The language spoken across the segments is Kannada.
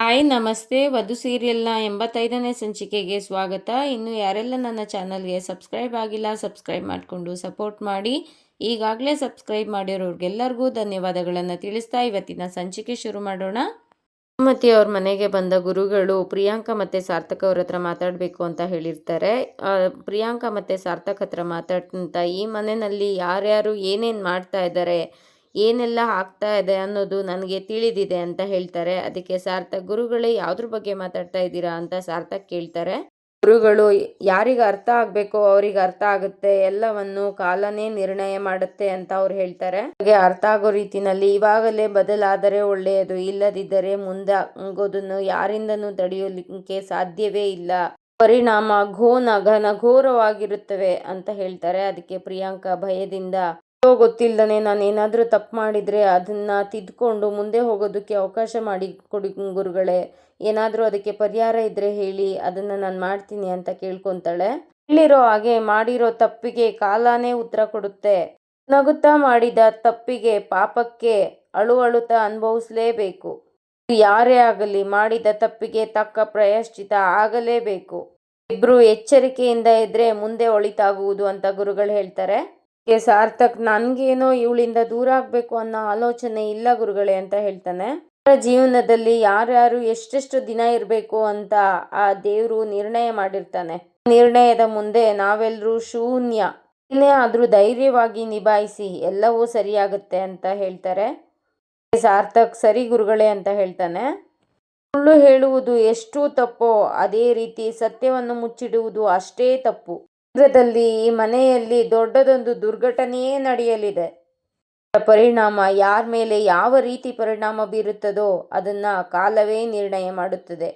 ಹಾಯ್ ನಮಸ್ತೆ. ವಧು ಸೀರಿಯಲ್ನ 85ನೇ ಸಂಚಿಕೆಗೆ ಸ್ವಾಗತ. ಇನ್ನು ಯಾರೆಲ್ಲ ನನ್ನ ಚಾನಲ್ಗೆ ಸಬ್ಸ್ಕ್ರೈಬ್ ಆಗಿಲ್ಲ ಸಬ್ಸ್ಕ್ರೈಬ್ ಮಾಡಿಕೊಂಡು ಸಪೋರ್ಟ್ ಮಾಡಿ. ಈಗಾಗಲೇ ಸಬ್ಸ್ಕ್ರೈಬ್ ಮಾಡಿರೋರಿಗೆಲ್ಲರಿಗೂ ಧನ್ಯವಾದಗಳನ್ನು ತಿಳಿಸ್ತಾ ಇವತ್ತಿನ ಸಂಚಿಕೆ ಶುರು ಮಾಡೋಣ. ಸುಮತಿ ಅವ್ರ ಮನೆಗೆ ಬಂದ ಗುರುಗಳು ಪ್ರಿಯಾಂಕಾ ಮತ್ತು ಸಾರ್ಥಕ್ ಅವ್ರ ಹತ್ರ ಮಾತಾಡಬೇಕು ಅಂತ ಹೇಳಿರ್ತಾರೆ. ಪ್ರಿಯಾಂಕಾ ಮತ್ತು ಸಾರ್ಥಕ್ ಹತ್ರ ಮಾತಾಡ್ತಾ ಈ ಮನೆಯಲ್ಲಿ ಯಾರ್ಯಾರು ಏನೇನು ಮಾಡ್ತಾ ಇದ್ದಾರೆ, ಏನೆಲ್ಲ ಆಗ್ತಾ ಇದೆ ಅನ್ನೋದು ನನಗೆ ತಿಳಿದಿದೆ ಅಂತ ಹೇಳ್ತಾರೆ. ಅದಕ್ಕೆ ಸಾರ್ಥಕ್, ಗುರುಗಳೇ ಯಾವುದ್ರ ಬಗ್ಗೆ ಮಾತಾಡ್ತಾ ಇದ್ದೀರಾ ಅಂತ ಸಾರ್ಥಕ್ ಕೇಳ್ತಾರೆ. ಗುರುಗಳು, ಯಾರಿಗೆ ಅರ್ಥ ಆಗಬೇಕೋ ಅವ್ರಿಗೆ ಅರ್ಥ ಆಗುತ್ತೆ, ಎಲ್ಲವನ್ನು ಕಾಲನೇ ನಿರ್ಣಯ ಮಾಡುತ್ತೆ ಅಂತ ಅವ್ರು ಹೇಳ್ತಾರೆ. ಹಾಗೆ ಅರ್ಥ ಆಗೋ ರೀತಿನಲ್ಲಿ ಇವಾಗಲೇ ಬದಲಾದರೆ ಒಳ್ಳೆಯದು, ಇಲ್ಲದಿದ್ದರೆ ಮುಂದೆ ಆಗೋದನ್ನು ಯಾರಿಂದನೂ ತಡೆಯಲಿಕ್ಕೆ ಸಾಧ್ಯವೇ ಇಲ್ಲ, ಪರಿಣಾಮ ಘನಘೋರವಾಗಿರುತ್ತವೆ ಅಂತ ಹೇಳ್ತಾರೆ. ಅದಕ್ಕೆ ಪ್ರಿಯಾಂಕಾ ಭಯದಿಂದ, ಗೊತ್ತಿಲ್ಲದೆ ನಾನು ಏನಾದರೂ ತಪ್ಪು ಮಾಡಿದರೆ ಅದನ್ನು ತಿದ್ದುಕೊಂಡು ಮುಂದೆ ಹೋಗೋದಕ್ಕೆ ಅವಕಾಶ ಮಾಡಿ ಕೊಡಿ ಗುರುಗಳೇ, ಏನಾದರೂ ಅದಕ್ಕೆ ಪರಿಹಾರ ಇದ್ದರೆ ಹೇಳಿ, ಅದನ್ನು ನಾನು ಮಾಡ್ತೀನಿ ಅಂತ ಕೇಳ್ಕೊತಾಳೆ. ಹೇಳಿರೋ ಹಾಗೆ ಮಾಡಿರೋ ತಪ್ಪಿಗೆ ಕಾಲನೇ ಉತ್ತರ ಕೊಡುತ್ತೆ. ನಗುತ್ತಾ ಮಾಡಿದ ತಪ್ಪಿಗೆ, ಪಾಪಕ್ಕೆ ಅಳುತ್ತಾ ಅನುಭವಿಸಲೇಬೇಕು. ಯಾರೇ ಆಗಲಿ ಮಾಡಿದ ತಪ್ಪಿಗೆ ತಕ್ಕ ಪ್ರಾಯಶ್ಚಿತ್ತ ಆಗಲೇಬೇಕು. ಇಬ್ರು ಎಚ್ಚರಿಕೆಯಿಂದ ಇದ್ರೆ ಮುಂದೆ ಒಳಿತಾಗುವುದು ಅಂತ ಗುರುಗಳು ಹೇಳ್ತಾರೆ. ಸಾರ್ಥಕ್, ನನ್ಗೇನೋ ಇವಳಿಂದ ದೂರ ಆಗ್ಬೇಕು ಅನ್ನೋ ಆಲೋಚನೆ ಇಲ್ಲ ಗುರುಗಳೇ ಅಂತ ಹೇಳ್ತಾನೆ. ಜೀವನದಲ್ಲಿ ಯಾರ್ಯಾರು ಎಷ್ಟೆಷ್ಟು ದಿನ ಇರಬೇಕು ಅಂತ ಆ ದೇವರು ನಿರ್ಣಯ ಮಾಡಿರ್ತಾನೆ. ನಿರ್ಣಯದ ಮುಂದೆ ನಾವೆಲ್ಲರೂ ಶೂನ್ಯ. ಏನೇ ಆದ್ರೂ ಧೈರ್ಯವಾಗಿ ನಿಭಾಯಿಸಿ, ಎಲ್ಲವೂ ಸರಿಯಾಗುತ್ತೆ ಅಂತ ಹೇಳ್ತಾರೆ. ಸಾರ್ಥಕ್, ಸರಿ ಗುರುಗಳೇ ಅಂತ ಹೇಳ್ತಾನೆ. ಸುಳ್ಳು ಹೇಳುವುದು ಎಷ್ಟು ತಪ್ಪೋ ಅದೇ ರೀತಿ ಸತ್ಯವನ್ನು ಮುಚ್ಚಿಡುವುದು ಅಷ್ಟೇ ತಪ್ಪು. ಶೀಘ್ರದಲ್ಲಿ ಈ ಮನೆಯಲ್ಲಿ ದೊಡ್ಡದೊಂದು ದುರ್ಘಟನೆಯೇ ನಡೆಯಲಿದೆ. ಪರಿಣಾಮ ಯಾರ ಮೇಲೆ ಯಾವ ರೀತಿ ಪರಿಣಾಮ ಬೀರುತ್ತದೋ ಅದನ್ನ ಕಾಲವೇ ನಿರ್ಣಯ ಮಾಡುತ್ತದೆ.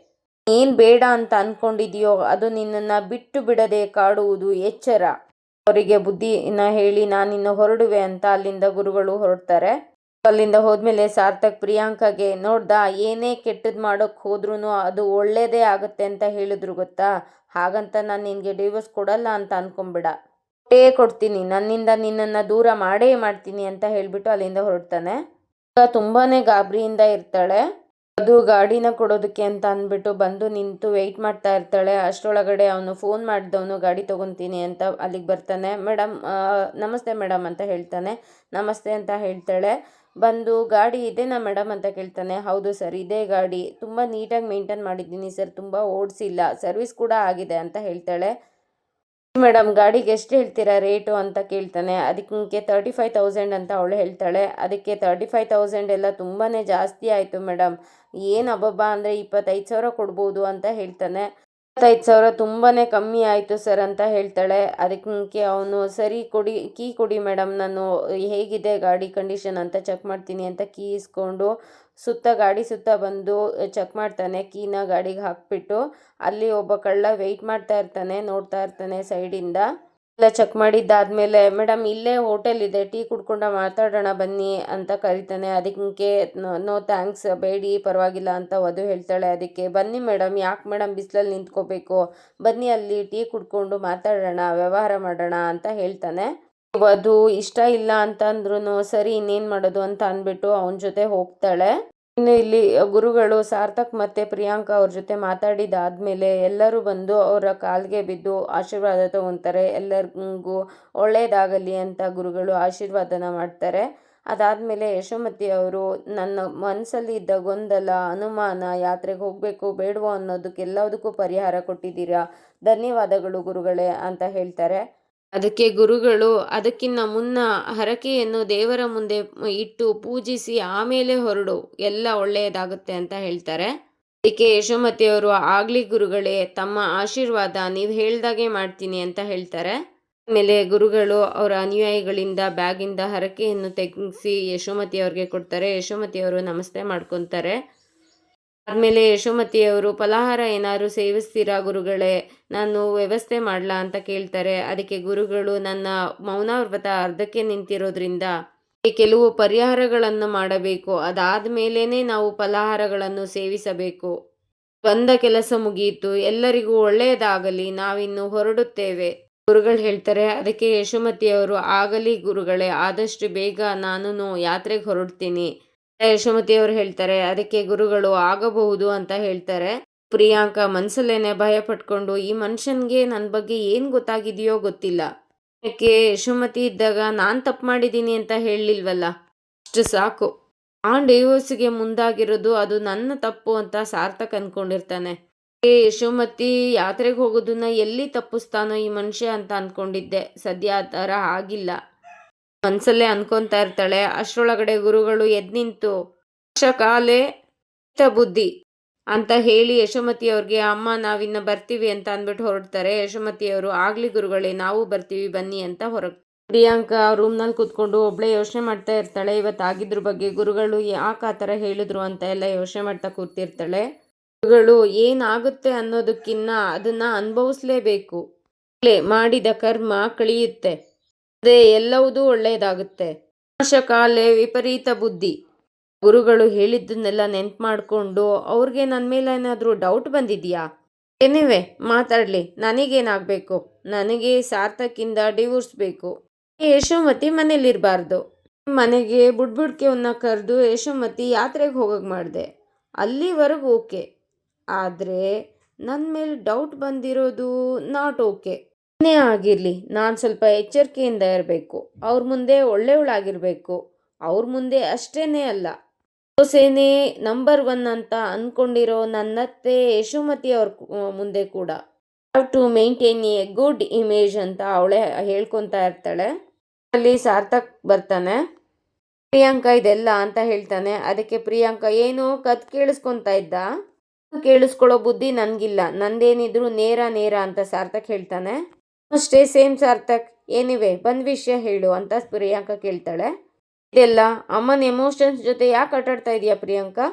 ಏನ್ ಬೇಡ ಅಂತ ಅನ್ಕೊಂಡಿದೆಯೋ ಅದು ನಿನ್ನನ್ನ ಬಿಟ್ಟು ಬಿಡದೆ ಕಾಡುವುದು ಎಚ್ಚರ. ಅವರಿಗೆ ಬುದ್ಧಿನ ಹೇಳಿ ನಾನಿನ್ನು ಹೊರಡುವೆ ಅಂತ ಅಲ್ಲಿಂದ ಗುರುಗಳು ಹೊರಡ್ತಾರೆ. ಅಲ್ಲಿಂದ ಹೋದ್ಮೇಲೆ ಸಾರ್ಥಕ್ ಪ್ರಿಯಾಂಕಾಗೆ, ನೋಡ್ದ, ಏನೇ ಕೆಟ್ಟದ್ ಮಾಡೋಕ್ ಹೋದ್ರೂ ಅದು ಒಳ್ಳೇದೇ ಆಗುತ್ತೆ ಅಂತ ಹೇಳಿದ್ರು ಗೊತ್ತಾ, ಹಾಗಂತ ನಾನು ನಿನ್ಗೆ ಡಿವೋರ್ಸ್ ಕೊಡಲ್ಲ ಅಂತ ಅನ್ಕೊಂಬಿಡ, ಕೊಡ್ತೀನಿ, ನನ್ನಿಂದ ನಿನ್ನನ್ನ ದೂರ ಮಾಡೇ ಮಾಡ್ತೀನಿ ಅಂತ ಹೇಳ್ಬಿಟ್ಟು ಅಲ್ಲಿಂದ ಹೊರಡ್ತಾನೆ. ತುಂಬಾನೇ ಗಾಬರಿಯಿಂದ ಇರ್ತಾಳೆ. ಅದು ಗಾಡಿನ ಕೊಡೋದಕ್ಕೆ ಅಂತ ಅಂದ್ಬಿಟ್ಟು ಬಂದು ನಿಂತು ವೆಯ್ಟ್ ಮಾಡ್ತಾ ಇರ್ತಾಳೆ. ಅಷ್ಟರೊಳಗಡೆ ಅವನು ಫೋನ್ ಮಾಡಿದವನು ಗಾಡಿ ತಗೊಂತೀನಿ ಅಂತ ಅಲ್ಲಿಗೆ ಬರ್ತಾನೆ. ಮೇಡಮ್, ನಮಸ್ತೆ ಮೇಡಮ್ ಅಂತ ಹೇಳ್ತಾನೆ. ನಮಸ್ತೆ ಅಂತ ಹೇಳ್ತಾಳೆ. ಬಂದು, ಗಾಡಿ ಇದೇನಾ ಮೇಡಮ್ ಅಂತ ಕೇಳ್ತಾನೆ. ಹೌದು ಸರ್, ಇದೇ ಗಾಡಿ, ತುಂಬ ನೀಟಾಗಿ ಮೇಂಟೈನ್ ಮಾಡಿದ್ದೀನಿ ಸರ್, ತುಂಬ ಓಡಿಸಿಲ್ಲ, ಸರ್ವಿಸ್ ಕೂಡ ಆಗಿದೆ ಅಂತ ಹೇಳ್ತಾಳೆ. ಮೇಡಮ್, ಗಾಡಿಗೆ ಎಷ್ಟು ಹೇಳ್ತೀರಾ ರೇಟು ಅಂತ ಕೇಳ್ತಾನೆ. ಅದಕ್ಕೆ 35,000 ಅಂತ ಅವಳು ಹೇಳ್ತಾಳೆ. ಅದಕ್ಕೆ 35,000 ಎಲ್ಲ ತುಂಬಾ ಜಾಸ್ತಿ ಆಯಿತು ಮೇಡಮ್, ಏನು ಅಬ್ಬಬ್ಬಾ ಅಂದರೆ 25,000 ಕೊಡ್ಬೋದು ಅಂತ ಹೇಳ್ತಾನೆ. 25,000 ತುಂಬಾ ಕಮ್ಮಿ ಆಯಿತು ಸರ್ ಅಂತ ಹೇಳ್ತಾಳೆ. ಅದಕ್ಕೆ ಅವನು, ಸರಿ ಕೊಡಿ, ಕೀ ಕೊಡಿ ಮೇಡಮ್, ನಾನು ಹೇಗಿದೆ ಗಾಡಿ ಕಂಡೀಷನ್ ಅಂತ ಚೆಕ್ ಮಾಡ್ತೀನಿ ಅಂತ ಕೀ ಇಸ್ಕೊಂಡು ಗಾಡಿ ಸುತ್ತ ಬಂದು ಚೆಕ್ ಮಾಡ್ತಾನೆ. ಕೀನ ಗಾಡಿಗೆ ಹಾಕ್ಬಿಟ್ಟು ಅಲ್ಲಿ ಒಬ್ಬ ಕಳ್ಳ ವೆಯ್ಟ್ ಮಾಡ್ತಾ ಇರ್ತಾನೆ, ನೋಡ್ತಾ ಇರ್ತಾನೆ ಸೈಡಿಂದ. ಎಲ್ಲ ಚೆಕ್ ಮಾಡಿದ್ದಾದ್ಮೇಲೆ, ಮೇಡಮ್ ಇಲ್ಲೇ ಹೋಟೆಲ್ ಇದೆ, ಟೀ ಕುಡ್ಕೊಂಡ ಮಾತಾಡೋಣ ಬನ್ನಿ ಅಂತ ಕರಿತಾನೆ. ಅದಕ್ಕೆ ನೋ ಥ್ಯಾಂಕ್ಸ್, ಬೇಡಿ ಪರವಾಗಿಲ್ಲ ಅಂತ ವಧು ಹೇಳ್ತಾಳೆ. ಅದಕ್ಕೆ, ಬನ್ನಿ ಮೇಡಮ್, ಯಾಕೆ ಮೇಡಮ್ ಬಿಸಿಲಲ್ಲಿ ನಿಂತ್ಕೋಬೇಕು, ಬನ್ನಿ ಅಲ್ಲಿ ಟೀ ಕುಡ್ಕೊಂಡು ಮಾತಾಡೋಣ, ವ್ಯವಹಾರ ಮಾಡೋಣ ಅಂತ ಹೇಳ್ತಾನೆ. ವಧು ಇಷ್ಟ ಇಲ್ಲ ಅಂತ ಅಂದ್ರೂ ಸರಿ ಇನ್ನೇನು ಮಾಡೋದು ಅಂತ ಅಂದ್ಬಿಟ್ಟು ಅವನ ಜೊತೆ ಹೋಗ್ತಾಳೆ. ಇನ್ನು ಇಲ್ಲಿ ಗುರುಗಳು ಸಾರ್ಥಕ್ ಮತ್ತೆ ಪ್ರಿಯಾಂಕಾ ಅವ್ರ ಜೊತೆ ಮಾತಾಡಿದಾದ್ಮೇಲೆ ಎಲ್ಲರೂ ಬಂದು ಅವರ ಕಾಲಿಗೆ ಬಿದ್ದು ಆಶೀರ್ವಾದ ತಗೊತಾರೆ. ಎಲ್ಲರಿಗೂ ಒಳ್ಳೇದಾಗಲಿ ಅಂತ ಗುರುಗಳು ಆಶೀರ್ವಾದನ ಮಾಡ್ತಾರೆ. ಅದಾದಮೇಲೆ ಯಶೋಮತಿ ಅವರು, ನನ್ನ ಮನಸ್ಸಲ್ಲಿ ಇದ್ದ ಗೊಂದಲ, ಅನುಮಾನ, ಯಾತ್ರೆಗೆ ಹೋಗಬೇಕು ಬೇಡವೋ ಅನ್ನೋದಕ್ಕೆಲ್ಲದಕ್ಕೂ ಪರಿಹಾರ ಕೊಟ್ಟಿದ್ದೀರಾ, ಧನ್ಯವಾದಗಳು ಗುರುಗಳೇ ಅಂತ ಹೇಳ್ತಾರೆ. ಅದಕ್ಕೆ ಗುರುಗಳು, ಅದಕ್ಕಿಂತ ಮುನ್ನ ಹರಕೆಯನ್ನು ದೇವರ ಮುಂದೆ ಇಟ್ಟು ಪೂಜಿಸಿ ಆಮೇಲೆ ಹೊರಡು, ಎಲ್ಲ ಒಳ್ಳೆಯದಾಗುತ್ತೆ ಅಂತ ಹೇಳ್ತಾರೆ. ಅದಕ್ಕೆ ಯಶೋಮತಿಯವರು, ಆಗಲಿ ಗುರುಗಳೇ, ತಮ್ಮ ಆಶೀರ್ವಾದ, ನೀವು ಹೇಳ್ದಾಗೆ ಮಾಡ್ತೀನಿ ಅಂತ ಹೇಳ್ತಾರೆ. ಆಮೇಲೆ ಗುರುಗಳು ಅವರ ಅನುಯಾಯಿಗಳಿಂದ ಬ್ಯಾಗಿಂದ ಹರಕೆಯನ್ನು ತೆಗೆಸಿ ಯಶೋಮತಿಯವ್ರಿಗೆ ಕೊಡ್ತಾರೆ. ಯಶೋಮತಿಯವರು ನಮಸ್ತೆ ಮಾಡ್ಕೊತಾರೆ. ಆದಮೇಲೆ ಯಶೋಮತಿಯವರು, ಫಲಾಹಾರ ಏನಾದ್ರು ಸೇವಿಸ್ತೀರಾ ಗುರುಗಳೇ, ನಾನು ವ್ಯವಸ್ಥೆ ಮಾಡಲಾ ಅಂತ ಕೇಳ್ತಾರೆ. ಅದಕ್ಕೆ ಗುರುಗಳು, ನನ್ನ ಮೌನಾವ್ರತ ಅರ್ಧಕ್ಕೆ ನಿಂತಿರೋದ್ರಿಂದ ಕೆಲವು ಪರಿಹಾರಗಳನ್ನು ಮಾಡಬೇಕು, ಅದಾದ ನಾವು ಫಲಾಹಾರಗಳನ್ನು ಸೇವಿಸಬೇಕು. ಬಂದ ಕೆಲಸ ಮುಗಿಯಿತು, ಎಲ್ಲರಿಗೂ ಒಳ್ಳೆಯದಾಗಲಿ, ನಾವಿನ್ನು ಹೊರಡುತ್ತೇವೆ ಗುರುಗಳು ಹೇಳ್ತಾರೆ. ಅದಕ್ಕೆ ಯಶೋಮತಿಯವರು, ಆಗಲಿ ಗುರುಗಳೇ, ಆದಷ್ಟು ಬೇಗ ನಾನು ಯಾತ್ರೆಗೆ ಹೊರಡ್ತೀನಿ, ಯಶೋಮತಿ ಅವರು ಹೇಳ್ತಾರೆ, ಅದಕ್ಕೆ ಗುರುಗಳು ಆಗಬಹುದು ಅಂತ ಹೇಳ್ತಾರೆ. ಪ್ರಿಯಾಂಕಾ ಮನ್ಸಲ್ಲೇನೆ ಭಯ ಪಟ್ಕೊಂಡು, ಈ ಮನುಷ್ಯನ್ಗೆ ನನ್ನ ಬಗ್ಗೆ ಏನು ಗೊತ್ತಾಗಿದೆಯೋ ಗೊತ್ತಿಲ್ಲ. ಯಾಕೆ ಯಶೋಮತಿ ಇದ್ದಾಗ ನಾನು ತಪ್ಪು ಮಾಡಿದ್ದೀನಿ ಅಂತ ಹೇಳಲಿಲ್ವಲ್ಲ, ಅಷ್ಟು ಸಾಕು. ಆ ಡಿವೋರ್ಸ್ಗೆ ಮುಂದಾಗಿರೋದು ಅದು ನನ್ನ ತಪ್ಪು ಅಂತ ಸಾರ್ಥಕ್ ಅನ್ಕೊಂಡಿರ್ತಾನೆ. ಯಶೋಮತಿ ಯಾತ್ರೆಗೆ ಹೋಗೋದನ್ನ ಎಲ್ಲಿ ತಪ್ಪಿಸ್ತಾನೋ ಈ ಮನುಷ್ಯ ಅಂತ ಅನ್ಕೊಂಡಿದ್ದೆ. ಸದ್ಯ ಆ ಥರ ಆಗಿಲ್ಲ. ಮನ್ಸಲ್ಲೇ ಅನ್ಕೊಂತಾ ಇರ್ತಾಳೆ. ಅಷ್ಟರೊಳಗಡೆ ಗುರುಗಳು ಎದ್ದು ನಿಂತು ಕಾಲೇ ಬುದ್ಧಿ ಅಂತ ಹೇಳಿ ಯಶೋಮತಿ ಅವ್ರಿಗೆ, ಅಮ್ಮ ನಾವಿನ್ನ ಬರ್ತೀವಿ ಅಂತ ಅಂದ್ಬಿಟ್ಟು ಹೊರಡ್ತಾರೆ. ಯಶೋಮತಿ ಅವರು, ಆಗ್ಲಿ ಗುರುಗಳೇ, ನಾವು ಬರ್ತೀವಿ ಬನ್ನಿ ಅಂತ ಹೊರಗ್. ಪ್ರಿಯಾಂಕಾ ರೂಮ್ನಲ್ಲಿ ಕೂತ್ಕೊಂಡು ಒಬ್ಳೆ ಯೋಚನೆ ಮಾಡ್ತಾ ಇರ್ತಾಳೆ. ಇವತ್ತಾಗಿದ್ರ ಬಗ್ಗೆ ಗುರುಗಳು ಯಾಕೆ ಆ ಥರ ಹೇಳಿದ್ರು ಅಂತ ಎಲ್ಲ ಯೋಚನೆ ಮಾಡ್ತಾ ಕೂತಿರ್ತಾಳೆ. ಗುರುಗಳು ಏನಾಗುತ್ತೆ ಅನ್ನೋದಕ್ಕಿನ್ನ ಅದನ್ನ ಅನುಭವಿಸ್ಲೇಬೇಕು. ಮಾಡಿದ ಕರ್ಮ ಕಳಿಯುತ್ತೆ, ಅದೇ ಎಲ್ಲವುದೂ ಒಳ್ಳೆಯದಾಗುತ್ತೆ. ಕಾಲೇ ವಿಪರೀತ ಬುದ್ಧಿ. ಗುರುಗಳು ಹೇಳಿದ್ದನ್ನೆಲ್ಲ ನೆನ್ಪು ಮಾಡಿಕೊಂಡು, ಅವ್ರಿಗೆ ನನ್ನ ಮೇಲೆ ಏನಾದರೂ ಡೌಟ್ ಬಂದಿದೆಯಾ? ಏನಿವೆ ಮಾತಾಡಲಿ, ನನಗೇನಾಗಬೇಕು? ನನಗೆ ಸಾರ್ಥಕಿಂದ ಡಿವೋರ್ಸ್ ಬೇಕು. ಯಶೋಮತಿ ಮನೇಲಿರಬಾರ್ದು. ಮನೆಗೆ ಬುಡ್ಬುಡ್ಕೆವನ್ನ ಕರೆದು ಯಶೋಮತಿ ಯಾತ್ರೆಗೆ ಹೋಗೋಕೆ ಮಾಡಿದೆ. ಅಲ್ಲಿವರೆಗೂ ಓಕೆ. ಆದರೆ ನನ್ನ ಮೇಲೆ ಡೌಟ್ ಬಂದಿರೋದು ನಾಟ್ ಓಕೆ. ಏನೇ ಆಗಿರಲಿ, ನಾನು ಸ್ವಲ್ಪ ಎಚ್ಚರಿಕೆಯಿಂದ ಇರಬೇಕು. ಅವ್ರ ಮುಂದೆ ಒಳ್ಳೆಯವಳಾಗಿರಬೇಕು. ಅವ್ರ ಮುಂದೆ ಅಷ್ಟೇನೇ ಅಲ್ಲ, ಸೇನೆ ನಂಬರ್ 1 ಅಂತ ಅಂದ್ಕೊಂಡಿರೋ ನನ್ನತ್ತೆ ಯಶೋಮತಿ ಅವ್ರ ಮುಂದೆ ಕೂಡ have to maintain a good image ಅಂತ ಅವಳೇ ಹೇಳ್ಕೊತಾ ಇರ್ತಾಳೆ. ಅಲ್ಲಿ ಸಾರ್ಥಕ್ ಬರ್ತಾನೆ. ಪ್ರಿಯಾಂಕಾ ಇದೆಲ್ಲ ಅಂತ ಹೇಳ್ತಾನೆ. ಅದಕ್ಕೆ ಪ್ರಿಯಾಂಕಾ, ಏನು ಕತ್ ಕೇಳಿಸ್ಕೊತಾ ಇದ್ದ? ಕೇಳಿಸ್ಕೊಳ್ಳೋ ಬುದ್ಧಿ ನನಗಿಲ್ಲ, ನಂದೇನಿದ್ರು ನೇರ ನೇರ ಅಂತ ಸಾರ್ಥಕ್ ಹೇಳ್ತಾನೆ. ಅಷ್ಟೇ ಸೇಮ್ ಸಾರ್ಥಕ್, ಏನಿವೆ ಬಂದ್ ವಿಷಯ ಹೇಳು ಅಂತ ಪ್ರಿಯಾಂಕಾ ಕೇಳ್ತಾಳೆ. ಇದೆಲ್ಲ ಅಮ್ಮನ ಎಮೋಷನ್ಸ್ ಜೊತೆ ಯಾಕೆ ಆಟಾಡ್ತಾ ಇದೆಯಾ ಪ್ರಿಯಾಂಕಾ?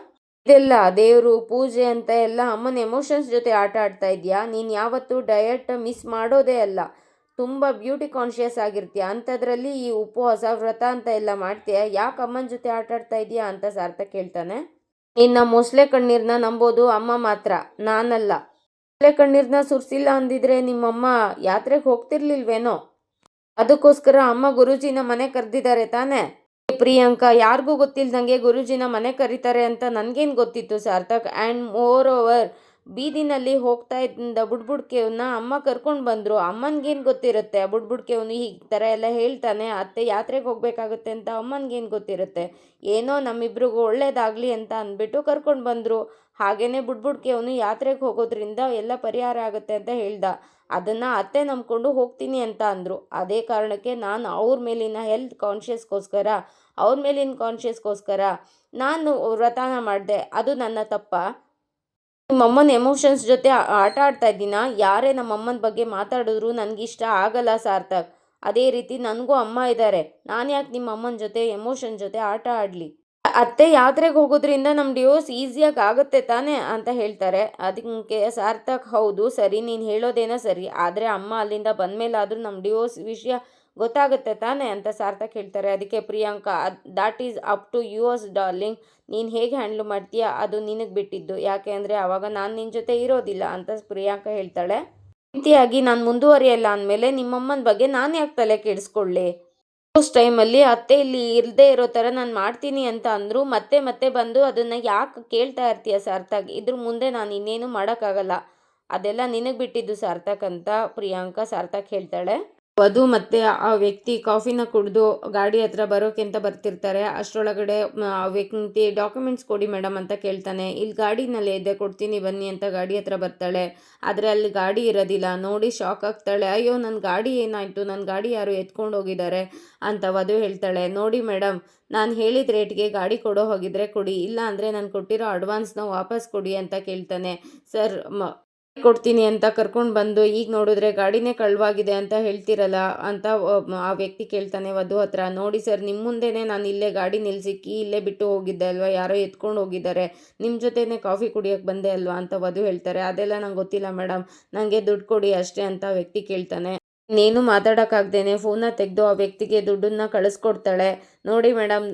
ಇದೆಲ್ಲ ದೇವರು ಪೂಜೆ ಅಂತ ಎಲ್ಲ ಅಮ್ಮನ ಎಮೋಷನ್ಸ್ ಜೊತೆ ಆಟ ಆಡ್ತಾ ಇದೆಯಾ? ನೀನು ಯಾವತ್ತೂ ಡಯಟ್ ಮಿಸ್ ಮಾಡೋದೇ ಅಲ್ಲ, ತುಂಬ ಬ್ಯೂಟಿ ಕಾನ್ಷಿಯಸ್ ಆಗಿರ್ತೀಯ. ಅಂಥದ್ರಲ್ಲಿ ಈ ಉಪವಾಸ ವ್ರತ ಅಂತ ಎಲ್ಲ ಮಾಡ್ತೀಯ, ಯಾಕೆ ಅಮ್ಮನ ಜೊತೆ ಆಟ ಆಡ್ತಾ ಇದೆಯಾ ಅಂತ ಸಾರ್ಥಕ್ ಹೇಳ್ತಾನೆ. ನಿನ್ನ ಮೊಸಳೆ ಕಣ್ಣೀರನ್ನ ನಂಬೋದು ಅಮ್ಮ ಮಾತ್ರ, ನಾನಲ್ಲ. ಮೊಸಳೆ ಕಣ್ಣೀರನ್ನ ಸುರಿಸಿಲ್ಲ ಅಂದಿದ್ರೆ ನಿಮ್ಮಮ್ಮ ಯಾತ್ರೆಗೆ ಹೋಗ್ತಿರ್ಲಿಲ್ವೇನೋ? ಅದಕ್ಕೋಸ್ಕರ ಅಮ್ಮ ಗುರೂಜಿನ ಮನೆ ಕರೆದಿದ್ದಾರೆ ತಾನೇ? ಪ್ರಿಯಾಂಕಾ, ಯಾರಿಗೂ ಗೊತ್ತಿಲ್ದಂಗೆ ಗುರೂಜಿನ ಮನೆ ಕರೀತಾರೆ ಅಂತ ನನಗೇನು ಗೊತ್ತಿತ್ತು ಸಾರ್ಥಕ್? ಆ್ಯಂಡ್ ಮೋರ್ ಓವರ್, ಬೀದಿನಲ್ಲಿ ಹೋಗ್ತಾ ಇದ್ದ ಬುಡ್ಬುಡ್ಕೆವನ್ನ ಅಮ್ಮ ಕರ್ಕೊಂಡು ಬಂದರು. ಅಮ್ಮನಿಗೇನು ಗೊತ್ತಿರುತ್ತೆ? ಬುಡ್ಬುಡ್ಕೆವನು ಈ ಥರ ಎಲ್ಲ ಹೇಳ್ತಾನೆ, ಅತ್ತೆ ಯಾತ್ರೆಗೆ ಹೋಗಬೇಕಾಗುತ್ತೆ ಅಂತ ಅಮ್ಮನಿಗೇನು ಗೊತ್ತಿರುತ್ತೆ? ಏನೋ ನಮ್ಮಿಬ್ರಿಗೂ ಒಳ್ಳೇದಾಗಲಿ ಅಂತ ಅಂದ್ಬಿಟ್ಟು ಕರ್ಕೊಂಡು ಬಂದರು. ಹಾಗೇ ಬುಡ್ಬುಡ್ಕೆವನು ಯಾತ್ರೆಗೆ ಹೋಗೋದ್ರಿಂದ ಎಲ್ಲ ಪರಿಹಾರ ಆಗುತ್ತೆ ಅಂತ ಹೇಳ್ದ. ಅದನ್ನು ಅತ್ತೆ ನಂಬ್ಕೊಂಡು ಹೋಗ್ತೀನಿ ಅಂತ ಅಂದರು. ಅದೇ ಕಾರಣಕ್ಕೆ ನಾನು ಅವ್ರ ಮೇಲಿನ ಹೆಲ್ತ್ ಕಾನ್ಷಿಯಸ್ಗೋಸ್ಕರ, ಅವ್ರ ಮೇಲಿನ ಕಾನ್ಷಿಯಸ್ಗೋಸ್ಕರ ನಾನು ವ್ರತನ ಮಾಡಿದೆ. ಅದು ನನ್ನ ತಪ್ಪ? ನಿಮ್ಮಮ್ಮನ ಎಮೋಷನ್ಸ್ ಜೊತೆ ಆಟ ಆಡ್ತಾ ಇದ್ದೀನ? ಯಾರೇ ನಮ್ಮಮ್ಮನ ಬಗ್ಗೆ ಮಾತಾಡಿದ್ರು ನನಗಿಷ್ಟ ಆಗಲ್ಲ ಸಾರ್ಥಕ್. ಅದೇ ರೀತಿ ನನಗೂ ಅಮ್ಮ ಇದ್ದಾರೆ. ನಾನು ಯಾಕೆ ನಿಮ್ಮ ಅಮ್ಮನ ಜೊತೆ ಎಮೋಷನ್ ಜೊತೆ ಆಟ ಆಡಲಿ? ಅತ್ತೆ ಯಾತ್ರೆಗೆ ಹೋಗೋದ್ರಿಂದ ನಮ್ಮ ಡಿವೋರ್ಸ್ ಈಸಿಯಾಗಿ ಆಗುತ್ತೆ ತಾನೇ ಅಂತ ಹೇಳ್ತಾರೆ. ಅದಕ್ಕೆ ಸಾರ್ಥಕ್, ಹೌದು ಸರಿ, ನೀನು ಹೇಳೋದೇನೋ ಸರಿ, ಆದರೆ ಅಮ್ಮ ಅಲ್ಲಿಂದ ಬಂದಮೇಲಾದರೂ ನಮ್ಮ ಡಿವೋರ್ಸ್ ವಿಷಯ ಗೊತ್ತಾಗುತ್ತೆ ತಾನೇ ಅಂತ ಸಾರ್ಥಕ್ ಹೇಳ್ತಾರೆ. ಅದಕ್ಕೆ Priyanka, that is up to yours darling, ನೀನು ಹೇಗೆ ಹ್ಯಾಂಡ್ಲ್ ಮಾಡ್ತೀಯಾ ಅದು ನಿನಗೆ ಬಿಟ್ಟಿದ್ದು. ಯಾಕೆ ಅಂದರೆ ಆವಾಗ ನಾನು ನಿನ್ನ ಜೊತೆ ಇರೋದಿಲ್ಲ ಅಂತ ಪ್ರಿಯಾಂಕಾ ಹೇಳ್ತಾಳೆ. ರೀತಿಯಾಗಿ ನಾನು ಮುಂದುವರಿಯಲ್ಲ ಅಂದಮೇಲೆ ನಿಮ್ಮಮ್ಮನ ಬಗ್ಗೆ ನಾನು ಯಾಕೆ ತಲೆ ಕೆಡಿಸ್ಕೊಳ್ಳಿ? ಟೈಮಲ್ಲಿ ಅತ್ತೆ ಇಲ್ಲಿ ಇರದೇ ಇರೋ ಥರ ನಾನು ಮಾಡ್ತೀನಿ ಅಂತ ಅಂದರು. ಮತ್ತೆ ಮತ್ತೆ ಬಂದು ಅದನ್ನು ಯಾಕೆ ಕೇಳ್ತಾ ಇರ್ತೀಯ ಸಾರ್ಥಕ್? ಇದ್ರ ಮುಂದೆ ನಾನು ಇನ್ನೇನು ಮಾಡೋಕ್ಕಾಗಲ್ಲ, ಅದೆಲ್ಲ ನಿನಗೆ ಬಿಟ್ಟಿದ್ದು ಸಾರ್ಥಕ್ ಅಂತ ಪ್ರಿಯಾಂಕಾ ಸಾರ್ಥಕ್ ಹೇಳ್ತಾಳೆ. ವಧು ಮತ್ತೆ ಆ ವ್ಯಕ್ತಿ ಕಾಫಿನ ಕುಡಿದು ಗಾಡಿ ಹತ್ರ ಬರೋಕೆ ಅಂತ ಬರ್ತಿರ್ತಾರೆ. ಅಷ್ಟರೊಳಗಡೆ ಆ ವ್ಯಕ್ತಿ ಡಾಕ್ಯುಮೆಂಟ್ಸ್ ಕೊಡಿ ಮೇಡಮ್ ಅಂತ ಕೇಳ್ತಾನೆ. ಇಲ್ಲಿ ಗಾಡಿನಲ್ಲೇ ಇದೆ, ಕೊಡ್ತೀನಿ ಬನ್ನಿ ಅಂತ ಗಾಡಿ ಹತ್ರ ಬರ್ತಾಳೆ. ಆದರೆ ಅಲ್ಲಿ ಗಾಡಿ ಇರೋದಿಲ್ಲ. ನೋಡಿ ಶಾಕ್ ಆಗ್ತಾಳೆ. ಅಯ್ಯೋ, ನನ್ನ ಗಾಡಿ ಏನಾಯಿತು? ನನ್ನ ಗಾಡಿ ಯಾರು ಎತ್ಕೊಂಡು ಹೋಗಿದ್ದಾರೆ ಅಂತ ವಧು ಹೇಳ್ತಾಳೆ. ನೋಡಿ ಮೇಡಮ್, ನಾನು ಹೇಳಿದ ರೇಟ್ಗೆ ಗಾಡಿ ಕೊಡೋ ಹೋಗಿದ್ರೆ ಕೊಡಿ, ಇಲ್ಲ ಅಂದರೆ ನಾನು ಕೊಟ್ಟಿರೋ ಅಡ್ವಾನ್ಸ್ನ ವಾಪಸ್ ಕೊಡಿ ಅಂತ ಕೇಳ್ತಾನೆ. ಸರ್, ಕೊಡ್ತೀನಿ ಅಂತ ಕರ್ಕೊಂಡು ಬಂದು ಈಗ ನೋಡಿದ್ರೆ ಗಾಡಿನೇ ಕಳ್ವಾಗಿದೆ ಅಂತ ಹೇಳ್ತಿರಲ್ಲ ಅಂತ ಆ ವ್ಯಕ್ತಿ ಕೇಳ್ತಾನೆ ವಧು ಹತ್ರ. ನೋಡಿ ಸರ್, ನಿಮ್ಮ ಮುಂದೆನೇ ನಾನು ಇಲ್ಲೇ ಗಾಡಿ ನಿಲ್ಲಿಸಿ ಇಲ್ಲೇ ಬಿಟ್ಟು ಹೋಗಿದ್ದೆ ಅಲ್ವಾ, ಯಾರೋ ಎತ್ಕೊಂಡು ಹೋಗಿದ್ದಾರೆ, ನಿಮ್ಮ ಜೊತೆನೇ ಕಾಫಿ ಕುಡಿಯೋಕ್ಕೆ ಬಂದೆ ಅಲ್ವಾ ಅಂತ ವಧು ಹೇಳ್ತಾರೆ. ಅದೆಲ್ಲ ನಂಗೆ ಗೊತ್ತಿಲ್ಲ ಮೇಡಮ್, ನನಗೆ ದುಡ್ಡು ಕೊಡಿ ಅಷ್ಟೇ ಅಂತ ವ್ಯಕ್ತಿ ಕೇಳ್ತಾನೆ. ಇನ್ನೇನು ಮಾತಾಡೋಕ್ಕಾಗ್ದೇನೆ ಫೋನ್ನ ತೆಗೆದು ಆ ವ್ಯಕ್ತಿಗೆ ದುಡ್ಡನ್ನು ಕಳಿಸ್ಕೊಡ್ತಾಳೆ. ನೋಡಿ ಮೇಡಮ್,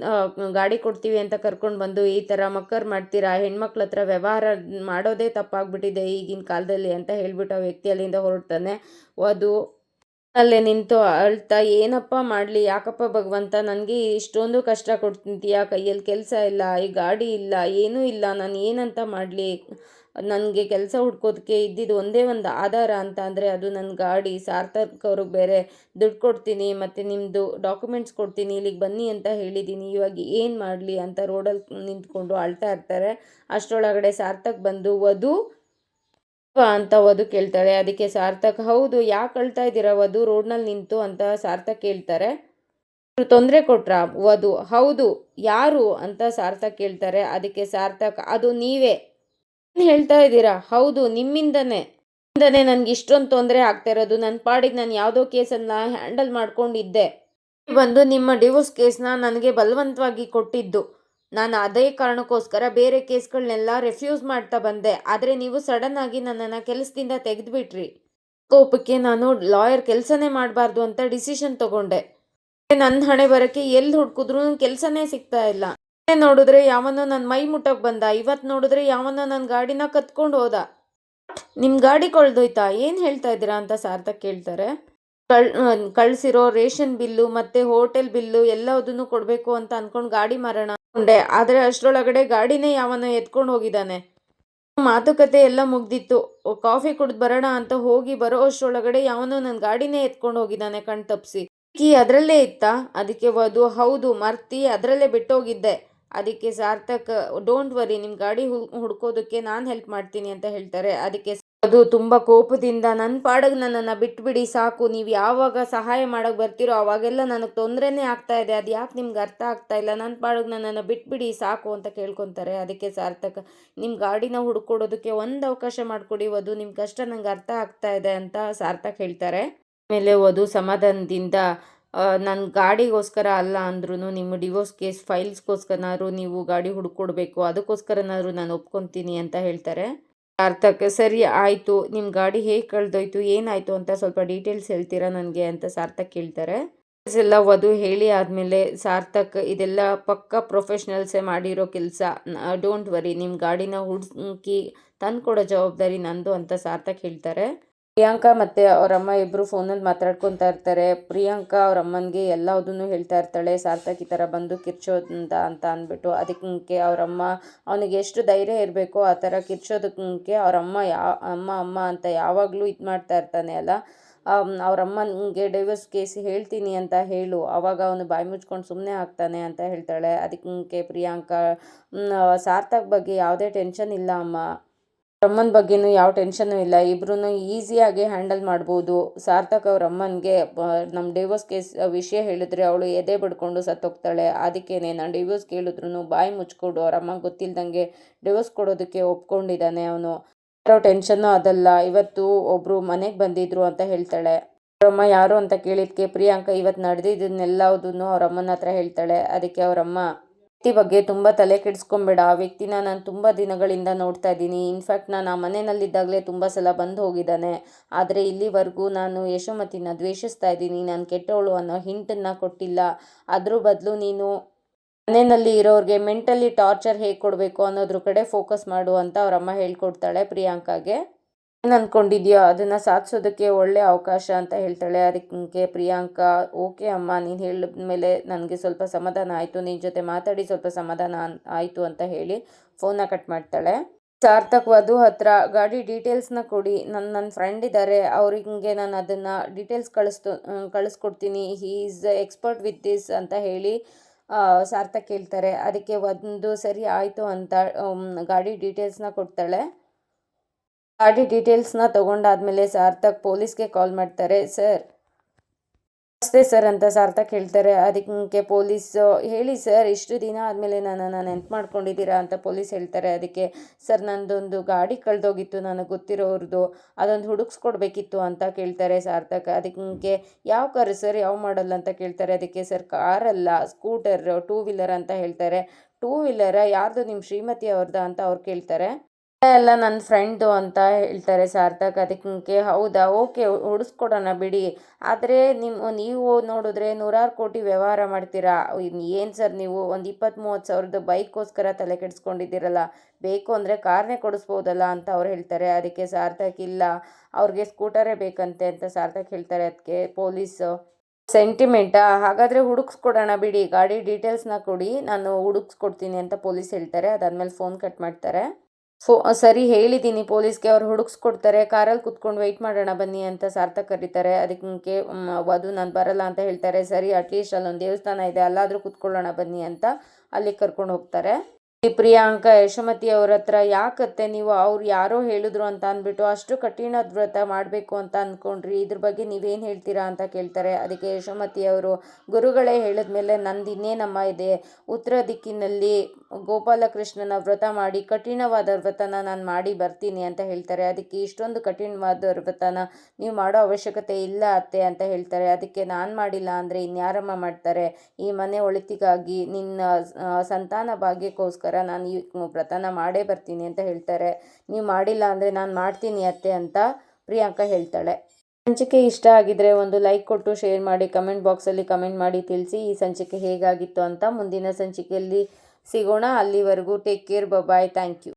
ಗಾಡಿ ಕೊಡ್ತೀವಿ ಅಂತ ಕರ್ಕೊಂಡು ಬಂದು ಈ ಥರ ಮಕ್ಕರ್ ಮಾಡ್ತೀರಾ? ಹೆಣ್ಮಕ್ಳ ಹತ್ರ ವ್ಯವಹಾರ ಮಾಡೋದೇ ತಪ್ಪಾಗ್ಬಿಟ್ಟಿದೆ ಈಗಿನ ಕಾಲದಲ್ಲಿ ಅಂತ ಹೇಳ್ಬಿಟ್ಟು ಆ ವ್ಯಕ್ತಿ ಅಲ್ಲಿಂದ ಹೊರಡ್ತಾನೆ. ಅದು ಅಲ್ಲೇ ನಿಂತು ಅಳ್ತಾ ಏನಪ್ಪ ಮಾಡಲಿ, ಯಾಕಪ್ಪ ಭಗವಂತ ನನಗೆ ಇಷ್ಟೊಂದು ಕಷ್ಟ ಕೊಡ್ತೀಯಾ, ಕೈಯಲ್ಲಿ ಕೆಲಸ ಇಲ್ಲ, ಈ ಗಾಡಿ ಇಲ್ಲ, ಏನೂ ಇಲ್ಲ, ನಾನು ಏನಂತ ಮಾಡಲಿ. ನನಗೆ ಕೆಲಸ ಹುಡ್ಕೋದಕ್ಕೆ ಇದ್ದಿದ್ದು ಒಂದೇ ಒಂದು ಆಧಾರ ಅಂತ ಅಂದರೆ ಅದು ನನ್ನ ಗಾಡಿ. ಸಾರ್ಥಕ್ ಅವ್ರಿಗೆ ಬೇರೆ ದುಡ್ಡು ಕೊಡ್ತೀನಿ ಮತ್ತು ನಿಮ್ಮದು ಡಾಕ್ಯುಮೆಂಟ್ಸ್ ಕೊಡ್ತೀನಿ, ಇಲ್ಲಿಗೆ ಬನ್ನಿ ಅಂತ ಹೇಳಿದ್ದೀನಿ, ಇವಾಗ ಏನು ಮಾಡಲಿ ಅಂತ ರೋಡಲ್ಲಿ ನಿಂತ್ಕೊಂಡು ಅಳ್ತಾ ಇರ್ತಾರೆ. ಅಷ್ಟರೊಳಗಡೆ ಸಾರ್ಥಕ್ ಬಂದು ವಧು ಅಂತ ವಧು ಕೇಳ್ತಾಳೆ. ಅದಕ್ಕೆ ಸಾರ್ಥಕ್, ಹೌದು, ಯಾಕೆ ಅಳ್ತಾ ಇದ್ದೀರಾ ವಧು ರೋಡ್ನಲ್ಲಿ ನಿಂತು ಅಂತ ಸಾರ್ಥಕ್ ಕೇಳ್ತಾರೆ. ತೊಂದರೆ ಕೊಟ್ರಾ ವಧು, ಹೌದು, ಯಾರು ಅಂತ ಸಾರ್ಥಕ್ ಕೇಳ್ತಾರೆ. ಅದಕ್ಕೆ ಸಾರ್ಥಕ್, ಅದು ನೀವೇ. ಏನ್ ಹೇಳ್ತಾ ಇದ್ದೀರಾ, ಹೌದು, ನಿಮ್ಮಿಂದನೇ ನನಗೆ ಇಷ್ಟೊಂದು ತೊಂದರೆ ಆಗ್ತಾ ಇರೋದು. ನನ್ನ ಪಾಡಿಗೆ ನಾನು ಯಾವುದೋ ಕೇಸನ್ನು ಹ್ಯಾಂಡಲ್ ಮಾಡ್ಕೊಂಡಿದ್ದೆ, ಬಂದು ನಿಮ್ಮ ಡಿವೋರ್ಸ್ ಕೇಸ್ನ ನನಗೆ ಬಲವಂತವಾಗಿ ಕೊಟ್ಟಿದ್ದು. ನಾನು ಅದೇ ಕಾರಣಕ್ಕೋಸ್ಕರ ಬೇರೆ ಕೇಸ್ಗಳನ್ನೆಲ್ಲ ರೆಫ್ಯೂಸ್ ಮಾಡ್ತಾ ಬಂದೆ. ಆದರೆ ನೀವು ಸಡನ್ ಆಗಿ ನನ್ನನ್ನು ಕೆಲಸದಿಂದ ತೆಗೆದುಬಿಟ್ರಿ. ಕೋಪಕ್ಕೆ ನಾನು ಲಾಯರ್ ಕೆಲಸನೇ ಮಾಡಬಾರ್ದು ಅಂತ ಡಿಸಿಷನ್ ತಗೊಂಡೆ. ನನ್ನ ಹಣೆ ಬರಕ್ಕೆ ಎಲ್ಲಿ ಹುಡುಕಿದ್ರು ಕೆಲಸನೇ ಸಿಗ್ತಾ ಇಲ್ಲ. ನೋಡಿದ್ರೆ ಯಾವನೋ ನನ್ನ ಮೈ ಮುಟ್ಟಕ್ಕೆ ಬಂದ, ಇವತ್ತು ನೋಡಿದ್ರೆ ಯಾವನೋ ನನ್ನ ಗಾಡಿನ ಕತ್ಕೊಂಡು ಹೋದ. ನಿಮ್ಮ ಗಾಡಿ ಕಳ್ದೋಯ್ತಾ, ಏನು ಹೇಳ್ತಾ ಇದ್ದೀರಾ ಅಂತ ಸಾರ್ಥಕ್ ಕೇಳ್ತಾರೆ. ಕಳಿಸಿರೋ ರೇಷನ್ ಬಿಲ್ಲು ಮತ್ತು ಹೋಟೆಲ್ ಬಿಲ್ಲು ಎಲ್ಲದನ್ನು ಕೊಡಬೇಕು ಅಂತ ಅಂದ್ಕೊಂಡು ಗಾಡಿ ಮಾರೋಣ ಅಂದ್ಕೊಂಡೆ. ಆದರೆ ಅಷ್ಟರೊಳಗಡೆ ಗಾಡಿನೇ ಯಾವನೋ ಎತ್ಕೊಂಡು ಹೋಗಿದ್ದಾನೆ. ಮಾತುಕತೆ ಎಲ್ಲ ಮುಗ್ದಿತ್ತು. ಕಾಫಿ ಕುಡಿದು ಬರೋಣ ಅಂತ ಹೋಗಿ ಬರೋ ಅಷ್ಟರೊಳಗಡೆ ಯಾವನೋ ನನ್ನ ಗಾಡಿನೇ ಎತ್ಕೊಂಡು ಹೋಗಿದ್ದಾನೆ ಕಣ್ ತಪ್ಪಿಸಿ. ಕೀ ಅದರಲ್ಲೇ ಇತ್ತಾ? ಅದಕ್ಕೆ ವಧು, ಹೌದು, ಮರ್ತಿ ಅದರಲ್ಲೇ ಬಿಟ್ಟೋಗಿದ್ದೆ. ಅದಕ್ಕೆ ಸಾರ್ಥಕ್, ಡೋಂಟ್ ವರಿ, ನಿಮ್ಮ ಗಾಡಿ ಹುಡ್ಕೋದಕ್ಕೆ ನಾನು ಹೆಲ್ಪ್ ಮಾಡ್ತೀನಿ ಅಂತ ಹೇಳ್ತಾರೆ. ಅದಕ್ಕೆ ಅದು ತುಂಬ ಕೋಪದಿಂದ, ನನ್ನ ಪಾಡಿಗೆ ನನ್ನನ್ನು ಬಿಟ್ಬಿಡಿ ಸಾಕು, ನೀವು ಯಾವಾಗ ಸಹಾಯ ಮಾಡೋಕ್ಕೆ ಬರ್ತೀರೋ ಅವಾಗೆಲ್ಲ ನನಗೆ ತೊಂದರೆನೇ ಆಗ್ತಾ ಇದೆ, ಅದು ಯಾಕೆ ನಿಮ್ಗೆ ಅರ್ಥ ಆಗ್ತಾ ಇಲ್ಲ, ನನ್ನ ಪಾಡಿಗೆ ನನ್ನನ್ನು ಬಿಟ್ಬಿಡಿ ಸಾಕು ಅಂತ ಕೇಳ್ಕೊತಾರೆ. ಅದಕ್ಕೆ ಸಾರ್ಥಕ್, ನಿಮ್ಮ ಗಾಡಿನ ಹುಡ್ಕೊಡೋದಕ್ಕೆ ಒಂದು ಅವಕಾಶ ಮಾಡಿಕೊಡಿ ವಧು, ನಿಮ್ಮ ಕಷ್ಟ ನಂಗೆ ಅರ್ಥ ಆಗ್ತಾ ಇದೆ ಅಂತ ಸಾರ್ಥಕ್ ಹೇಳ್ತಾರೆ. ಆಮೇಲೆ ವಧು ಸಮಾಧಾನದಿಂದ, ನನ್ನ ಗಾಡಿಗೋಸ್ಕರ ಅಲ್ಲ ಅಂದ್ರೂ ನಿಮ್ಮ ಡಿವೋರ್ಸ್ ಕೇಸ್ ಫೈಲ್ಸ್ಗೋಸ್ಕರನಾದ್ರು ನೀವು ಗಾಡಿ ಹುಡ್ಕೊಡ್ಬೇಕು, ಅದಕ್ಕೋಸ್ಕರನಾದ್ರು ನಾನು ಒಪ್ಕೊತೀನಿ ಅಂತ ಹೇಳ್ತಾರೆ. ಸಾರ್ಥಕ್, ಸರಿ ಆಯಿತು, ನಿಮ್ಮ ಗಾಡಿ ಹೇಗೆ ಕಳೆದೋಯ್ತು, ಏನಾಯಿತು ಅಂತ ಸ್ವಲ್ಪ ಡೀಟೇಲ್ಸ್ ಹೇಳ್ತೀರಾ ನನಗೆ ಅಂತ ಸಾರ್ಥಕ್ ಕೇಳ್ತಾರೆ. ಎಲ್ಲ ವಧು ಹೇಳಿ ಆದಮೇಲೆ ಸಾರ್ಥಕ್, ಇದೆಲ್ಲ ಪಕ್ಕ ಪ್ರೊಫೆಷ್ನಲ್ಸೇ ಮಾಡಿರೋ ಕೆಲಸ, ಡೋಂಟ್ ವರಿ, ನಿಮ್ಮ ಗಾಡಿನ ಹುಡುಕಿ ತಂದುಕೊಡೋ ಜವಾಬ್ದಾರಿ ನಂದು ಅಂತ ಸಾರ್ಥಕ್ ಹೇಳ್ತಾರೆ. ಪ್ರಿಯಾಂಕಾ ಮತ್ತು ಅವರಮ್ಮ ಇಬ್ಬರು ಫೋನಲ್ಲಿ ಮಾತಾಡ್ಕೊತಾ ಇರ್ತಾರೆ. ಪ್ರಿಯಾಂಕಾ ಅವ್ರ ಅಮ್ಮನಿಗೆ ಎಲ್ಲದನ್ನು ಹೇಳ್ತಾ ಇರ್ತಾಳೆ, ಸಾರ್ಥಕ್ ಈ ಥರ ಬಂದು ಕಿರ್ಚೋದಂತ ಅಂತ ಅಂದ್ಬಿಟ್ಟು. ಅದಕ್ಕೆ ಅವರಮ್ಮ, ಅವನಿಗೆ ಎಷ್ಟು ಧೈರ್ಯ ಇರಬೇಕೋ ಆ ಥರ ಕಿರ್ಚೋದಕ್ಕೆ ಅವರಮ್ಮ ಅಮ್ಮ ಅಮ್ಮ ಅಂತ ಯಾವಾಗಲೂ ಇದು ಮಾಡ್ತಾ ಇರ್ತಾನೆ ಅಲ್ಲ. ಅವರಮ್ಮನಿಗೆ ಡೈವರ್ಸ್ ಕೇಸ್ ಹೇಳ್ತೀನಿ ಅಂತ ಹೇಳು, ಆವಾಗ ಅವನು ಬಾಯಿ ಮುಚ್ಕೊಂಡು ಸುಮ್ಮನೆ ಆಗ್ತಾನೆ ಅಂತ ಹೇಳ್ತಾಳೆ. ಅದಕ್ಕೆ ಪ್ರಿಯಾಂಕಾ, ಸಾರ್ಥಕ್ ಬಗ್ಗೆ ಯಾವುದೇ ಟೆನ್ಷನ್ ಇಲ್ಲ ಅಮ್ಮ, ಅಮ್ಮನ ಬಗ್ಗೆನೂ ಯಾವ ಟೆನ್ಷನ್ನೂ ಇಲ್ಲ, ಇಬ್ಬರೂ ಈಸಿಯಾಗಿ ಹ್ಯಾಂಡಲ್ ಮಾಡ್ಬೋದು. ಸಾರ್ಥಕ್ ಅವ್ರ ಅಮ್ಮನಿಗೆ ನಮ್ಮ ಡಿವೋರ್ಸ್ ಕೇಸ್ ವಿಷಯ ಹೇಳಿದ್ರೆ ಅವಳು ಎದೆ ಬಡ್ಕೊಂಡು ಸತ್ತೋಗ್ತಾಳೆ. ಅದಕ್ಕೇನೆ ನಾನು ಡಿವೋರ್ಸ್ ಕೇಳಿದ್ರು ಬಾಯಿ ಮುಚ್ಕೊಂಡು ಅವ್ರ ಅಮ್ಮಂಗೆ ಗೊತ್ತಿಲ್ದಂಗೆ ಡಿವೋರ್ಸ್ ಕೊಡೋದಕ್ಕೆ ಒಪ್ಕೊಂಡಿದ್ದಾನೆ ಅವನು. ಯಾರೋ ಟೆನ್ಷನ್ನು ಅದಲ್ಲ. ಇವತ್ತು ಒಬ್ಬರು ಮನೆಗೆ ಬಂದಿದ್ರು ಅಂತ ಹೇಳ್ತಾಳೆ. ಅವರಮ್ಮ ಯಾರು ಅಂತ ಕೇಳಿದ್ಕೆ ಪ್ರಿಯಾಂಕಾ ಇವತ್ತು ನಡೆದಿದ್ದನ್ನೆಲ್ಲದನ್ನು ಅವ್ರ ಅಮ್ಮನ ಹತ್ರ ಹೇಳ್ತಾಳೆ. ಅದಕ್ಕೆ ಅವರಮ್ಮ, ವ್ಯಕ್ತಿ ಬಗ್ಗೆ ತುಂಬ ತಲೆ ಕೆಡಿಸ್ಕೊಂಬೇಡ, ಆ ವ್ಯಕ್ತಿನ ನಾನು ತುಂಬ ದಿನಗಳಿಂದ ನೋಡ್ತಾ ಇದ್ದೀನಿ. ಇನ್ಫ್ಯಾಕ್ಟ್ ನಾನು ಆ ಮನೆಯಲ್ಲಿದ್ದಾಗಲೇ ತುಂಬ ಸಲ ಬಂದು ಹೋಗಿದ್ದಾನೆ. ಆದರೆ ಇಲ್ಲಿವರೆಗೂ ನಾನು ಯಶೋಮತಿನ ದ್ವೇಷಿಸ್ತಾ ಇದ್ದೀನಿ, ನಾನು ಕೆಟ್ಟವಳು ಅನ್ನೋ ಹಿಂಟನ್ನು ಕೊಟ್ಟಿಲ್ಲ. ಅದ್ರ ಬದಲು ನೀನು ಮನೆಯಲ್ಲಿ ಇರೋರಿಗೆ ಮೆಂಟಲಿ ಟಾರ್ಚರ್ ಹೇಗೆ ಕೊಡಬೇಕು ಅನ್ನೋದ್ರ ಕಡೆ ಫೋಕಸ್ ಮಾಡು ಅಂತ ಅವರಮ್ಮ ಹೇಳ್ಕೊಡ್ತಾಳೆ ಪ್ರಿಯಾಂಕಾಗೆ. ಏನು ಅಂದ್ಕೊಂಡಿದ್ಯೋ ಅದನ್ನು ಸಾಧಿಸೋದಕ್ಕೆ ಒಳ್ಳೆ ಅವಕಾಶ ಅಂತ ಹೇಳ್ತಾಳೆ. ಅದಕ್ಕೆ ಪ್ರಿಯಾಂಕಾ, ಓಕೆ ಅಮ್ಮ, ನೀನು ಹೇಳಿದ ಮೇಲೆ ನನಗೆ ಸ್ವಲ್ಪ ಸಮಾಧಾನ ಆಯಿತು, ನಿನ್ನ ಜೊತೆ ಮಾತಾಡಿ ಸ್ವಲ್ಪ ಸಮಾಧಾನ ಆಯಿತು ಅಂತ ಹೇಳಿ ಫೋನ್ನ ಕಟ್ ಮಾಡ್ತಾಳೆ. ಸಾರ್ಥಕ್ ವಧು ಹತ್ರ ಗಾಡಿ ಡೀಟೇಲ್ಸ್ನ ಕೊಡಿ, ನನ್ನ ಫ್ರೆಂಡ್ ಇದ್ದಾರೆ, ಅವ್ರಿಗೆ ನಾನು ಅದನ್ನು ಡೀಟೇಲ್ಸ್ ಕಳಿಸ್ಕೊಡ್ತೀನಿ, he is expert with this ಅಂತ ಹೇಳಿ ಸಾರ್ಥಕ್ ಹೇಳ್ತಾರೆ. ಅದಕ್ಕೆ ಒಂದು ಸರಿ ಆಯಿತು ಅಂತ ಗಾಡಿ ಡೀಟೇಲ್ಸ್ನ ಕೊಡ್ತಾಳೆ. ಗಾಡಿ ಡೀಟೇಲ್ಸ್ನ ತೊಗೊಂಡಾದ್ಮೇಲೆ ಸಾರ್ಥಕ್ ಪೊಲೀಸ್ಗೆ ಕಾಲ್ ಮಾಡ್ತಾರೆ. ಸರ್, ನಮಸ್ತೆ ಸರ್ ಅಂತ ಸಾರ್ಥಕ್ ಹೇಳ್ತಾರೆ. ಅದಕ್ಕೆ ಪೊಲೀಸ್, ಹೇಳಿ ಸರ್, ಇಷ್ಟು ದಿನ ಆದಮೇಲೆ ನನ್ನನ್ನು ನೆನ್ಪು ಮಾಡ್ಕೊಂಡಿದ್ದೀರಾ ಅಂತ ಪೊಲೀಸ್ ಹೇಳ್ತಾರೆ. ಅದಕ್ಕೆ ಸರ್, ನಂದೊಂದು ಗಾಡಿ ಕಳೆದೋಗಿತ್ತು ನನಗೆ ಗೊತ್ತಿರೋರ್ದು, ಅದೊಂದು ಹುಡುಕ್ಸ್ಕೊಡ್ಬೇಕಿತ್ತು ಅಂತ ಕೇಳ್ತಾರೆ ಸಾರ್ಥಕ್. ಅದಕ್ಕೆ ಯಾವ ಕಾರು ಸರ್, ಯಾವ ಮಾಡಲ್ ಅಂತ ಕೇಳ್ತಾರೆ. ಅದಕ್ಕೆ ಸರ್, ಕಾರಲ್ಲ, ಸ್ಕೂಟರ್, ಟೂ ವೀಲರ್ ಅಂತ ಹೇಳ್ತಾರೆ. ಟೂ ವೀಲರ ಯಾರ್ದು, ನಿಮ್ಮ ಶ್ರೀಮತಿ ಅವ್ರದ್ದು ಅಂತ ಅವ್ರು ಕೇಳ್ತಾರೆ. ಎಲ್ಲ ನನ್ನ ಫ್ರೆಂಡು ಅಂತ ಹೇಳ್ತಾರೆ ಸಾರ್ಥಕ್. ಅದಕ್ಕೆ ಹೌದಾ, ಓಕೆ, ಉಳಿಸ್ಕೊಡೋಣ ಬಿಡಿ. ಆದರೆ ನೀವು ನೋಡಿದ್ರೆ ನೂರಾರು ಕೋಟಿ ವ್ಯವಹಾರ ಮಾಡ್ತೀರಾ. ಏನು ಸರ್ ನೀವು ಒಂದು 20-30 ಸಾವಿರದ ಬೈಕ್ಗೋಸ್ಕರ ತಲೆ ಕೆಡಿಸ್ಕೊಂಡಿದ್ದೀರಲ್ಲ, ಬೇಕು ಅಂದರೆ ಕಾರ್ನೇ ಕೊಡಿಸ್ಬೋದಲ್ಲ ಅಂತ ಅವ್ರು ಹೇಳ್ತಾರೆ. ಅದಕ್ಕೆ ಸಾರ್ಥಕ್ ಇಲ್ಲ, ಅವ್ರಿಗೆ ಸ್ಕೂಟರೇ ಬೇಕಂತೆ ಅಂತ ಸಾರ್ಥಕ್ ಹೇಳ್ತಾರೆ. ಅದಕ್ಕೆ ಪೊಲೀಸು ಸೆಂಟಿಮೆಂಟಾ, ಹಾಗಾದರೆ ಹುಡುಕ್ಸ್ಕೊಡೋಣ ಬಿಡಿ, ಗಾಡಿ ಡೀಟೇಲ್ಸ್ನ ಕೊಡಿ, ನಾನು ಹುಡುಕ್ಸ್ಕೊಡ್ತೀನಿ ಅಂತ ಪೊಲೀಸ್ ಹೇಳ್ತಾರೆ. ಅದಾದಮೇಲೆ ಫೋನ್ ಕಟ್ ಮಾಡ್ತಾರೆ. ಸರಿ ಹೇಳಿದ್ದೀನಿ ಪೊಲೀಸ್ಗೆ, ಅವ್ರು ಹುಡುಕ್ಸ್ಕೊಡ್ತಾರೆ, ಕಾರಲ್ಲಿ ಕುತ್ಕೊಂಡು ವೆಯ್ಟ್ ಮಾಡೋಣ ಬನ್ನಿ ಅಂತ ಸಾರ್ಥಕ್ ಕರೀತಾರೆ. ಅದಕ್ಕೆ ವಧು ನಾನು ಬರಲ್ಲ ಅಂತ ಹೇಳ್ತಾರೆ. ಸರಿ, ಅಟ್ಲೀಸ್ಟ್ ಅಲ್ಲೊಂದು ದೇವಸ್ಥಾನ ಇದೆ, ಅಲ್ಲಾದರೂ ಕುತ್ಕೊಳ್ಳೋಣ ಬನ್ನಿ ಅಂತ ಅಲ್ಲಿಗೆ ಕರ್ಕೊಂಡು ಹೋಗ್ತಾರೆ. ಈ ಪ್ರಿಯಾಂಕಾ ಯಶೋಮತಿ ಅವ್ರ ಹತ್ರ, ಯಾಕತ್ತೆ ನೀವು ಅವ್ರು ಯಾರೋ ಹೇಳಿದ್ರು ಅಂತ ಅಂದ್ಬಿಟ್ಟು ಅಷ್ಟು ಕಠಿಣ ವ್ರತ ಮಾಡಬೇಕು ಅಂತ ಅಂದ್ಕೊಂಡ್ರಿ, ಇದ್ರ ಬಗ್ಗೆ ನೀವೇನು ಹೇಳ್ತೀರಾ ಅಂತ ಕೇಳ್ತಾರೆ. ಅದಕ್ಕೆ ಯಶೋಮತಿ ಅವರು, ಗುರುಗಳೇ ಹೇಳಿದ್ಮೇಲೆ ನಂದು ಇನ್ನೇನಮ್ಮ ಇದೆ, ಉತ್ತರ ದಿಕ್ಕಿನಲ್ಲಿ ಗೋಪಾಲಕೃಷ್ಣನ ವ್ರತ ಮಾಡಿ ಕಠಿಣವಾದ ವ್ರತನ ನಾನು ಮಾಡಿ ಬರ್ತೀನಿ ಅಂತ ಹೇಳ್ತಾರೆ. ಅದಕ್ಕೆ ಇಷ್ಟೊಂದು ಕಠಿಣವಾದ ವ್ರತನ ನೀವು ಮಾಡೋ ಅವಶ್ಯಕತೆ ಇಲ್ಲ ಅತ್ತೆ ಅಂತ ಹೇಳ್ತಾರೆ. ಅದಕ್ಕೆ ನಾನು ಮಾಡಿಲ್ಲ ಅಂದರೆ ಇನ್ಯಾರಮ್ಮ ಮಾಡ್ತಾರೆ, ಈ ಮನೆ ಒಳಿತಿಗಾಗಿ ನಿನ್ನ ಸಂತಾನ ಭಾಗ್ಯಕ್ಕೋಸ್ಕರ ನಾನು ಈ ವ್ರತನ ಮಾಡೇ ಬರ್ತೀನಿ ಅಂತ ಹೇಳ್ತಾರೆ. ನೀವು ಮಾಡಿಲ್ಲ ಅಂದರೆ ನಾನು ಮಾಡ್ತೀನಿ ಅತ್ತೆ ಅಂತ ಪ್ರಿಯಾಂಕಾ ಹೇಳ್ತಾಳೆ. ಸಂಚಿಕೆ ಇಷ್ಟ ಆಗಿದ್ರೆ ಒಂದು ಲೈಕ್ ಕೊಟ್ಟು ಶೇರ್ ಮಾಡಿ, ಕಮೆಂಟ್ ಬಾಕ್ಸಲ್ಲಿ ಕಮೆಂಟ್ ಮಾಡಿ ತಿಳಿಸಿ ಈ ಸಂಚಿಕೆ ಹೇಗಾಗಿತ್ತು ಅಂತ. ಮುಂದಿನ ಸಂಚಿಕೆಯಲ್ಲಿ ಸಿಗೋಣ. ಅಲ್ಲಿವರೆಗೂ take care, bye, thank you.